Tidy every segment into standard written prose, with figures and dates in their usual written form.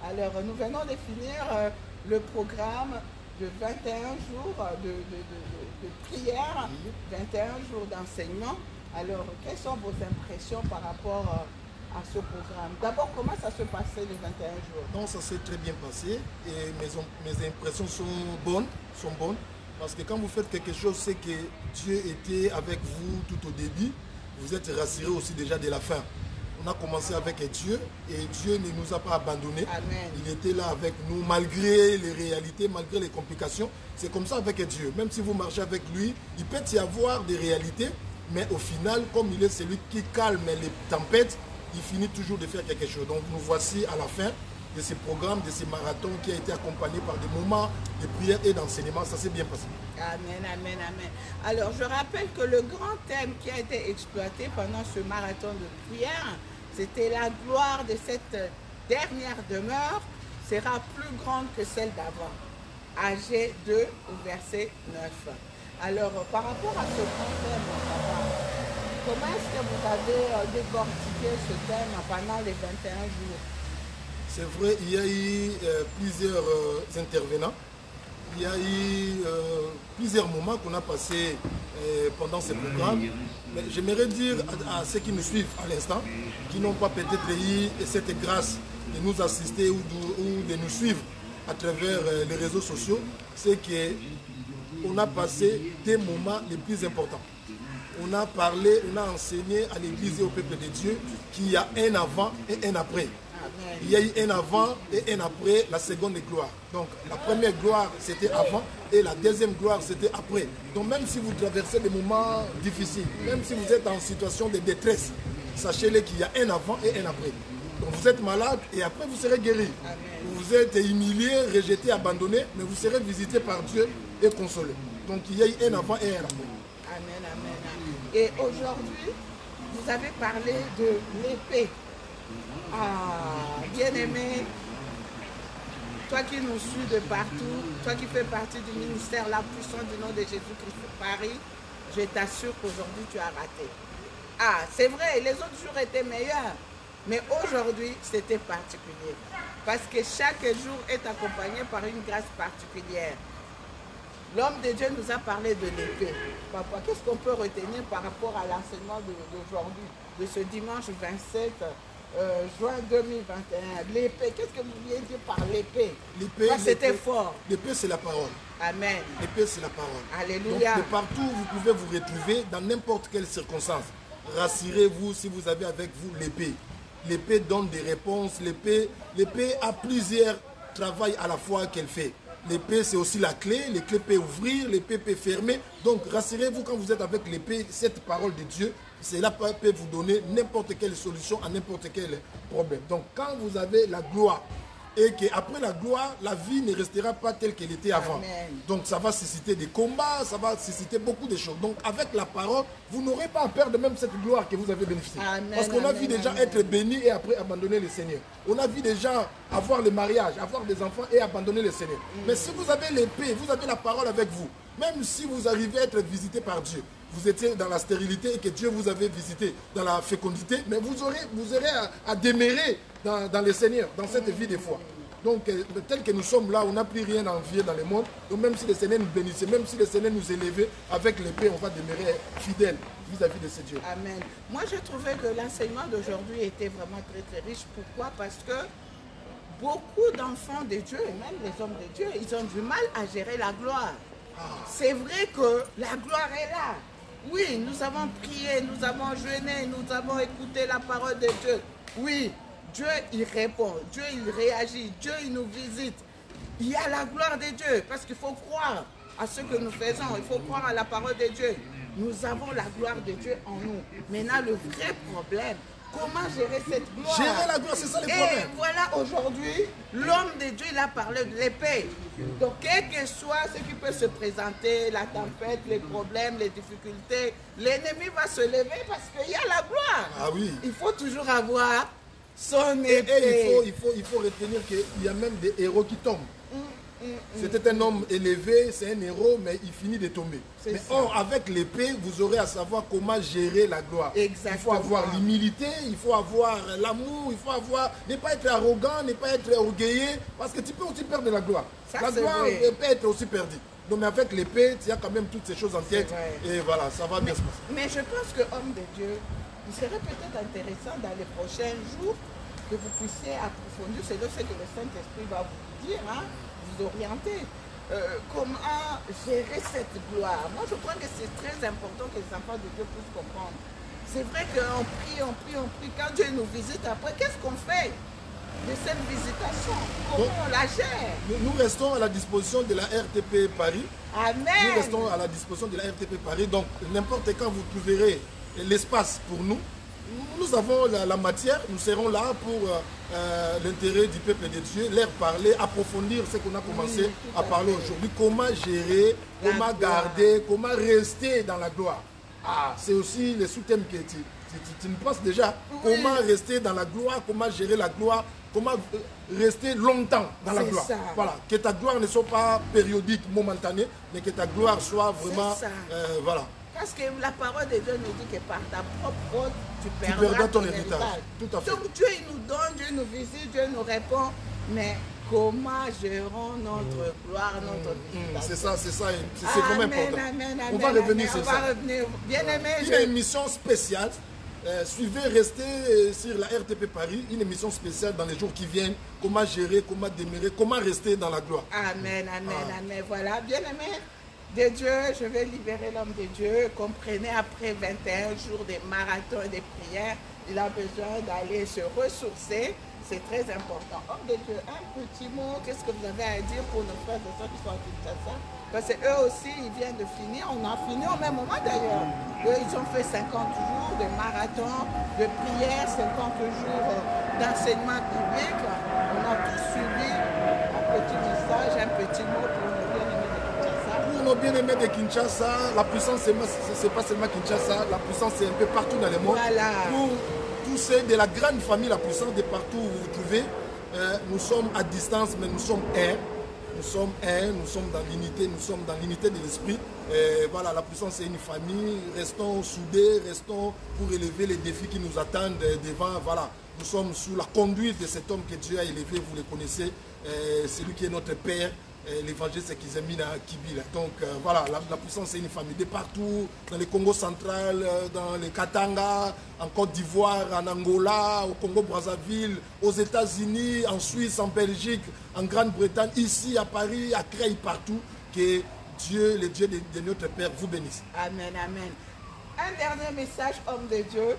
Alors, nous venons de finir le programme de 21 jours de prière, 21 jours d'enseignement. Alors, quelles sont vos impressions par rapport à ce programme? D'abord, comment ça se passait les 21 jours? Donc, ça s'est très bien passé et mes impressions sont bonnes, parce que quand vous faites quelque chose, c'est que Dieu était avec vous tout au début, vous êtes rassuré aussi déjà de la fin. On a commencé avec Dieu et Dieu ne nous a pas abandonnés. Amen. Il était là avec nous malgré les réalités, malgré les complications. C'est comme ça avec Dieu. Même si vous marchez avec lui, il peut y avoir des réalités, mais au final, comme il est celui qui calme les tempêtes, il finit toujours de faire quelque chose. Donc nous voici à la fin de ce programme, de ce marathon qui a été accompagné par des moments de prière et d'enseignement. Ça s'est bien passé. Amen, amen, amen. Alors, je rappelle que le grand thème qui a été exploité pendant ce marathon de prière, c'était la gloire de cette dernière demeure sera plus grande que celle d'avant. Ag 2, verset 9. Alors, par rapport à ce grand thème, papa, comment est-ce que vous avez décortiqué ce thème pendant les 21 jours? C'est vrai, il y a eu plusieurs intervenants. Il y a eu plusieurs moments qu'on a passés pendant ce programme. Mais j'aimerais dire à ceux qui nous suivent à l'instant, qui n'ont pas peut-être eu cette grâce de nous assister ou de nous suivre à travers les réseaux sociaux, c'est qu'on a passé des moments les plus importants. On a parlé, on a enseigné à l'Église et au peuple de Dieu qu'il y a un avant et un après. Il y a eu un avant et un après la seconde gloire. Donc la première gloire c'était avant et la deuxième gloire c'était après. Donc même si vous traversez des moments difficiles, même si vous êtes en situation de détresse, sachez-le qu'il y a un avant et un après. Donc vous êtes malade et après vous serez guéri. Vous êtes humilié, rejeté, abandonné, mais vous serez visité par Dieu et consolé. Donc il y a eu un avant et un après. Amen, amen. Et aujourd'hui, vous avez parlé de l'épée. Ah, bien-aimé, toi qui nous suis de partout, toi qui fais partie du ministère la puissance du nom de Jésus-Christ Paris, je t'assure qu'aujourd'hui tu as raté. Ah, c'est vrai, les autres jours étaient meilleurs, mais aujourd'hui c'était particulier. Parce que chaque jour est accompagné par une grâce particulière. L'homme de Dieu nous a parlé de l'épée. Papa, qu'est-ce qu'on peut retenir par rapport à l'enseignement d'aujourd'hui, de ce dimanche 27 juin 2021? L'épée, qu'est-ce que vous vouliez dire par l'épée? L'épée, c'était fort. L'épée, c'est la parole. Amen. L'épée, c'est la parole. Alléluia. Donc, de partout, vous pouvez vous retrouver dans n'importe quelle circonstance. Rassurez-vous si vous avez avec vous l'épée. L'épée donne des réponses. L'épée a plusieurs travails à la fois qu'elle fait. L'épée, c'est aussi la clé. L'épée peut ouvrir, l'épée peut fermer. Donc, rassurez-vous quand vous êtes avec l'épée, cette parole de Dieu, cela peut vous donner n'importe quelle solution à n'importe quel problème. Donc, quand vous avez la gloire, et qu'après la gloire, la vie ne restera pas telle qu'elle était avant. Amen. Donc ça va susciter des combats, ça va susciter beaucoup de choses. Donc avec la parole, vous n'aurez pas à perdre même cette gloire que vous avez bénéficiée. Amen, parce qu'on a vu des gens être bénis et après abandonner le Seigneur. On a vu des gens avoir le mariage, avoir des enfants et abandonner le Seigneur. Mais si vous avez l'épée, vous avez la parole avec vous, même si vous arrivez à être visité par Dieu, vous étiez dans la stérilité et que Dieu vous avait visité dans la fécondité, mais vous aurez à demeurer dans le Seigneur, dans cette vie de foi. Donc, tel que nous sommes là, on n'a plus rien à envier dans le monde. Donc, même si le Seigneur nous bénissait, même si le Seigneur nous élevait, avec l'épée, on va demeurer fidèles vis-à-vis de ce Dieu. Amen. Moi, je trouvais que l'enseignement d'aujourd'hui était vraiment très, très riche. Pourquoi? Parce que beaucoup d'enfants de Dieu, et même les hommes de Dieu, ils ont du mal à gérer la gloire. C'est vrai que la gloire est là. Oui, nous avons prié, nous avons jeûné, nous avons écouté la parole de Dieu. Oui, Dieu, il répond, Dieu, il réagit, Dieu, il nous visite. Il y a la gloire de Dieu, parce qu'il faut croire à ce que nous faisons, il faut croire à la parole de Dieu. Nous avons la gloire de Dieu en nous. Maintenant, le vrai problème, comment gérer cette gloire? Gérer la gloire, c'est ça le problème. Et voilà, aujourd'hui, l'homme de Dieu, il a parlé de l'épée. Donc, quel que soit ce qui peut se présenter, la tempête, les problèmes, les difficultés, l'ennemi va se lever parce qu'il y a la gloire. Ah oui. Il faut toujours avoir son Et épée. il faut retenir qu'il y a même des héros qui tombent. C'était un homme élevé, c'est un héros, mais il finit de tomber. Mais or, avec l'épée, vous aurez à savoir comment gérer la gloire. Exactement. Il faut avoir l'humilité, il faut avoir l'amour, il faut avoir... Ne pas être arrogant, ne pas être orgueilleux, parce que tu peux aussi perdre la gloire. Ça, la gloire peut être aussi perdue. Donc, mais avec l'épée, tu as quand même toutes ces choses en tête. Et voilà, ça va bien se passer. Mais je pense que, homme de Dieu, il serait peut-être intéressant dans les prochains jours que vous puissiez approfondir, c'est ce que le Saint-Esprit va vous dire, hein, vous orienter. Comment gérer cette gloire. Moi, je crois que c'est très important que les enfants de Dieu puissent comprendre. C'est vrai qu'on prie, on prie, on prie. Quand Dieu nous visite après, qu'est-ce qu'on fait de cette visitation? Comment on la gère? Nous restons à la disposition de la RTP Paris. Amen. Nous restons à la disposition de la RTP Paris. Donc, n'importe quand vous trouverez l'espace pour nous. Nous avons la matière, nous serons là pour l'intérêt du peuple de Dieu, leur parler, approfondir ce qu'on a commencé à parler aujourd'hui. Comment gérer, comment garder, comment rester dans la gloire. Ah, c'est aussi le sous-thème que tu nous penses déjà. Comment rester dans la gloire, comment gérer la gloire, comment rester longtemps dans la gloire. Voilà, que ta gloire ne soit pas périodique, momentanée, mais que ta gloire soit vraiment... voilà. Parce que la parole de Dieu nous dit que par ta propre faute, tu perdras ton héritage. Tout à fait. Donc Dieu il nous donne, Dieu nous visite, Dieu nous répond. Mais comment gérons notre gloire, notre visitation? C'est ça. C'est vraiment important. On va revenir sur ça. On va revenir. Bien aimé. Une émission spéciale. Suivez, restez sur la RTP Paris. Une émission spéciale dans les jours qui viennent. Comment gérer, comment demeurer, comment rester dans la gloire. Amen. Amen. Voilà. Bien aimé. De Dieu, je vais libérer l'homme de Dieu. Comprenez, après 21 jours de marathon et de prières, il a besoin d'aller se ressourcer. C'est très important. Homme de Dieu, un petit mot, qu'est-ce que vous avez à dire pour nos frères et sœurs qui sont à Kinshasa? Parce qu'eux aussi, ils viennent de finir. On a fini au même moment d'ailleurs. Ils ont fait 50 jours de marathon, de prière, 50 jours d'enseignement biblique. On a tous suivi un petit message, un petit mot pour nous bien-aimés de Kinshasa. Pour nos bien-aimés de Kinshasa, la puissance, c'est pas seulement Kinshasa, la puissance, c'est un peu partout dans le monde. Voilà. Pour tous ceux de la grande famille, la puissance, de partout où vous vous trouvez, nous sommes à distance, mais nous sommes un. Nous sommes un, nous sommes dans l'unité, nous sommes dans l'unité de l'esprit. Voilà, la puissance, c'est une famille. Restons soudés, restons pour élever les défis qui nous attendent devant. Voilà, nous sommes sous la conduite de cet homme que Dieu a élevé, vous le connaissez. C'est lui qui est notre Père. L'évangile, c'est Kizemina Kibila. Donc voilà, la puissance, c'est une famille de partout, dans le Congo central, dans le Katanga, en Côte d'Ivoire, en Angola, au Congo-Brazzaville, aux États-Unis, en Suisse, en Belgique, en Grande-Bretagne, ici à Paris, à Creil, partout. Que Dieu, le Dieu de notre Père, vous bénisse. Amen, amen. Un dernier message, homme de Dieu,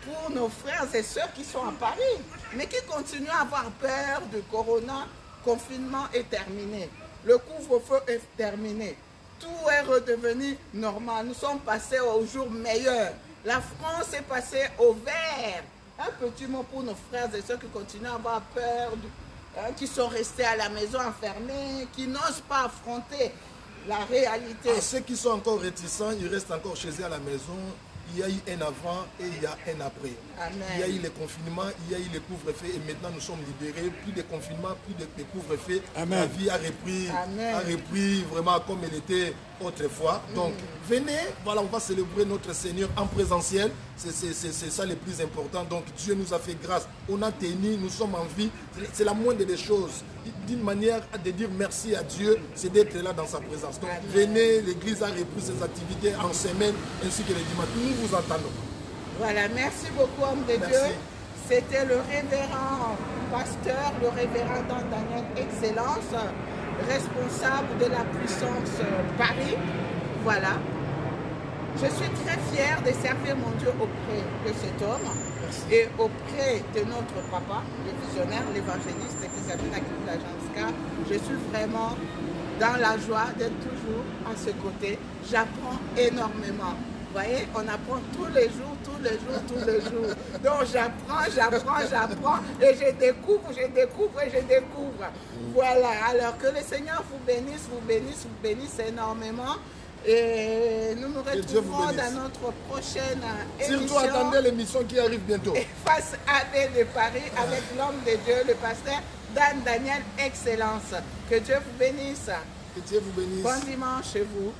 pour nos frères et sœurs qui sont à Paris, mais qui continuent à avoir peur du corona. Confinement est terminé. Le couvre-feu est terminé. Tout est redevenu normal. Nous sommes passés au jour meilleur. La France est passée au vert. Un petit mot pour nos frères et sœurs qui continuent à avoir peur, qui sont restés à la maison enfermés, qui n'osent pas affronter la réalité. À ceux qui sont encore réticents, ils restent encore chez eux à la maison. Il y a eu un avant et il y a un après. Amen. Il y a eu le confinement, il y a eu le couvre-feu et maintenant nous sommes libérés. Plus de confinement, plus de couvre-feu. La vie a repris vraiment comme elle était autrefois. Donc venez, voilà, on va célébrer notre Seigneur en présentiel. C'est ça le plus important. Donc Dieu nous a fait grâce. On a tenu, nous sommes en vie. C'est la moindre des choses. D'une manière de dire merci à Dieu, c'est d'être là dans sa présence. Donc venez, l'Église a repris ses activités en semaine ainsi que les dimanches. Nous vous entendons. Voilà, merci beaucoup, homme de Dieu. C'était le révérend pasteur, le révérend Daniel Excellence, responsable de la puissance Paris. Voilà. Je suis très fière de servir mon Dieu auprès de cet homme et auprès de notre papa, le visionnaire, l'évangéliste Kizemina Kibila Janska. Je suis vraiment dans la joie d'être toujours à ce côté. J'apprends énormément. Vous voyez, on apprend tous les jours. Donc j'apprends et je découvre. Voilà, alors que le Seigneur vous bénisse énormément. Et nous nous Dieu vous retrouvons bénisse. dans notre prochaine émission. Surtout attendez l'émission qui arrive bientôt. Face AD de Paris avec l'homme de Dieu, le pasteur Dan Daniel Excellence. Que Dieu vous bénisse. Que Dieu vous bénisse. Bon dimanche chez vous.